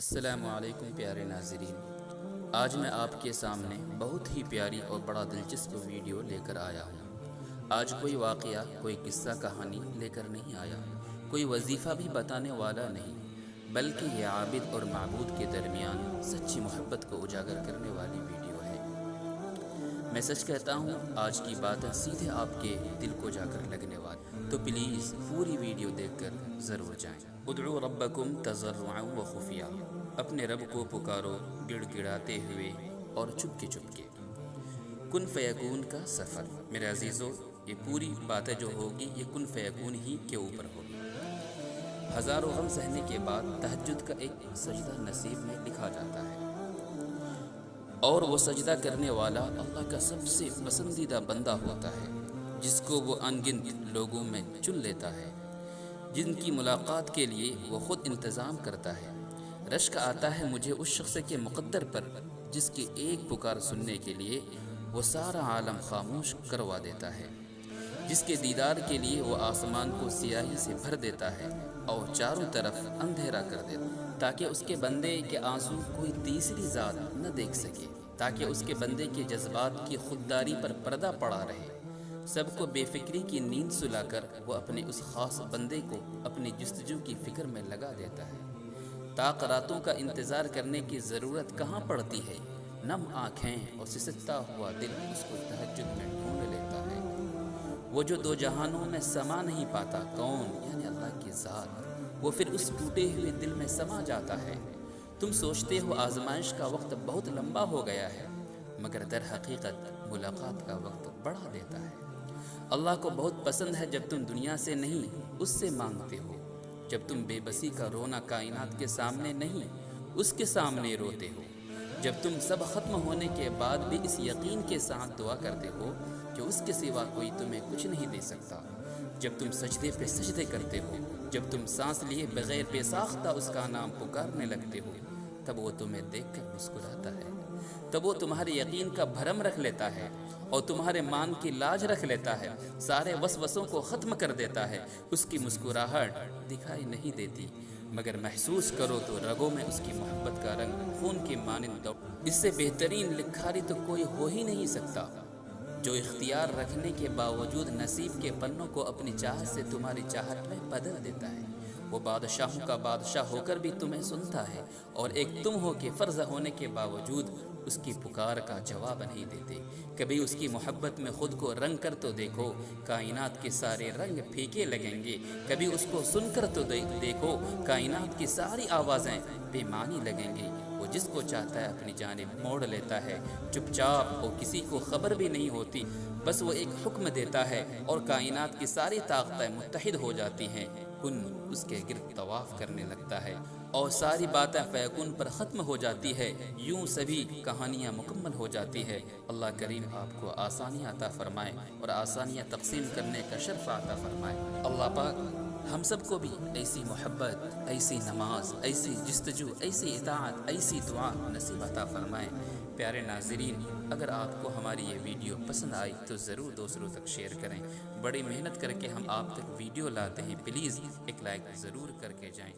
السلام علیکم پیارے ناظرین، آج میں آپ کے سامنے بہت ہی پیاری اور بڑا دلچسپ ویڈیو لے کر آیا ہوں۔ آج کوئی واقعہ، کوئی قصہ کہانی لے کر نہیں آیا، کوئی وظیفہ بھی بتانے والا نہیں، بلکہ یہ عابد اور معبود کے درمیان سچی محبت کو اجاگر کرنے والی ویڈیو ہے۔ میں سچ کہتا ہوں، آج کی باتیں سیدھے آپ کے دل کو جا کر لگنے والی، تو پلیز پوری ویڈیو دیکھ کر ضرور جائیں۔ ادعوا ربکم تضرعا وخفیہ، اپنے رب کو پکارو گڑ گڑاتے ہوئے اور چپکے چپکے۔ کن فیکون کا سفر، میرے عزیزو، یہ پوری باتیں جو ہوگی یہ کن فیکون ہی کے اوپر ہوگی۔ ہزاروں غم سہنے کے بعد تہجد کا ایک سجدہ نصیب میں لکھا جاتا ہے، اور وہ سجدہ کرنے والا اللہ کا سب سے پسندیدہ بندہ ہوتا ہے، جس کو وہ انگنت لوگوں میں چن لیتا ہے، جن کی ملاقات کے لیے وہ خود انتظام کرتا ہے۔ رشک آتا ہے مجھے اس شخص کے مقدر پر جس کی ایک پکار سننے کے لیے وہ سارا عالم خاموش کروا دیتا ہے، جس کے دیدار کے لیے وہ آسمان کو سیاہی سے بھر دیتا ہے اور چاروں طرف اندھیرا کر دیتا ہے، تاکہ اس کے بندے کے آنسو کوئی تیسری ذات نہ دیکھ سکے، تاکہ اس کے بندے کے جذبات کی خودداری پر پردہ پڑا رہے۔ سب کو بے فکری کی نیند سلا کر وہ اپنے اس خاص بندے کو اپنی جستجو کی فکر میں لگا دیتا ہے۔ طاق راتوں کا انتظار کرنے کی ضرورت کہاں پڑتی ہے، نم آنکھیں اور سسکتا ہوا دل اس کو تہجد میں ڈھونڈ لیتا ہے۔ وہ جو دو جہانوں میں سما نہیں پاتا، کون؟ یعنی اللہ کی ذات، وہ پھر اس ٹوٹے ہوئے دل میں سما جاتا ہے۔ تم سوچتے ہو آزمائش کا وقت بہت لمبا ہو گیا ہے، مگر در حقیقت ملاقات کا وقت بڑھا دیتا ہے۔ اللہ کو بہت پسند ہے جب تم دنیا سے نہیں اس سے مانگتے ہو، جب تم بے بسی کا رونا کائنات کے سامنے نہیں اس کے سامنے روتے ہو، جب تم سب ختم ہونے کے بعد بھی اس یقین کے ساتھ دعا کرتے ہو کہ اس کے سوا کوئی تمہیں کچھ نہیں دے سکتا، جب تم سجدے پہ سجدے کرتے ہو، جب تم سانس لیے بغیر بے ساختہ اس کا نام پکارنے لگتے ہو، تب وہ تمہیں دیکھ کر مسکراتا ہے، تب وہ تمہارے یقین کا بھرم رکھ لیتا ہے اور تمہارے مان کی لاج رکھ لیتا ہے، سارے وسوسوں کو ختم کر دیتا ہے۔ اس کی مسکراہٹ دکھائی نہیں دیتی، مگر محسوس کرو تو رگوں میں اس کی محبت کا رنگ خون کے مانند دوڑ۔ اس سے بہترین لکھاری تو کوئی ہو ہی نہیں سکتا، جو اختیار رکھنے کے باوجود نصیب کے پنوں کو اپنی چاہت سے تمہاری چاہت میں بدل دیتا ہے۔ وہ بادشاہوں کا بادشاہ ہو کر بھی تمہیں سنتا ہے، اور ایک تم ہو کے فرض ہونے کے باوجود اس کی پکار کا جواب نہیں دیتے۔ کبھی اس کی محبت میں خود کو رنگ کر تو دیکھو، کائنات کے سارے رنگ پھیکے لگیں گے۔ کبھی اس کو سن کر تو دیکھو، کائنات کی ساری آوازیں بے معنی لگیں گی۔ وہ جس کو چاہتا ہے اپنی جانب موڑ لیتا ہے، چپ چاپ، اور کسی کو خبر بھی نہیں ہوتی، بس وہ ایک حکم دیتا ہے اور کائنات کی ساری طاقتیں متحد ہو جاتی ہیں، کن اس کے گرد طواف کرنے لگتا ہے، اور ساری باتیں فیکون پر ختم ہو جاتی ہے، یوں سبھی کہانیاں مکمل ہو جاتی ہے۔ اللہ کریم آپ کو آسانیاں عطا فرمائے اور آسانیاں تقسیم کرنے کا شرف عطا فرمائے۔ اللہ پاک ہم سب کو بھی ایسی محبت، ایسی نماز، ایسی جستجو، ایسی اطاعت، ایسی دعا نصیب عطا فرمائے۔ پیارے ناظرین، اگر آپ کو ہماری یہ ویڈیو پسند آئی تو ضرور دوسروں تک شیئر کریں۔ بڑی محنت کر کے ہم آپ تک ویڈیو لاتے ہیں، پلیز ایک لائک ضرور کر کے جائیں۔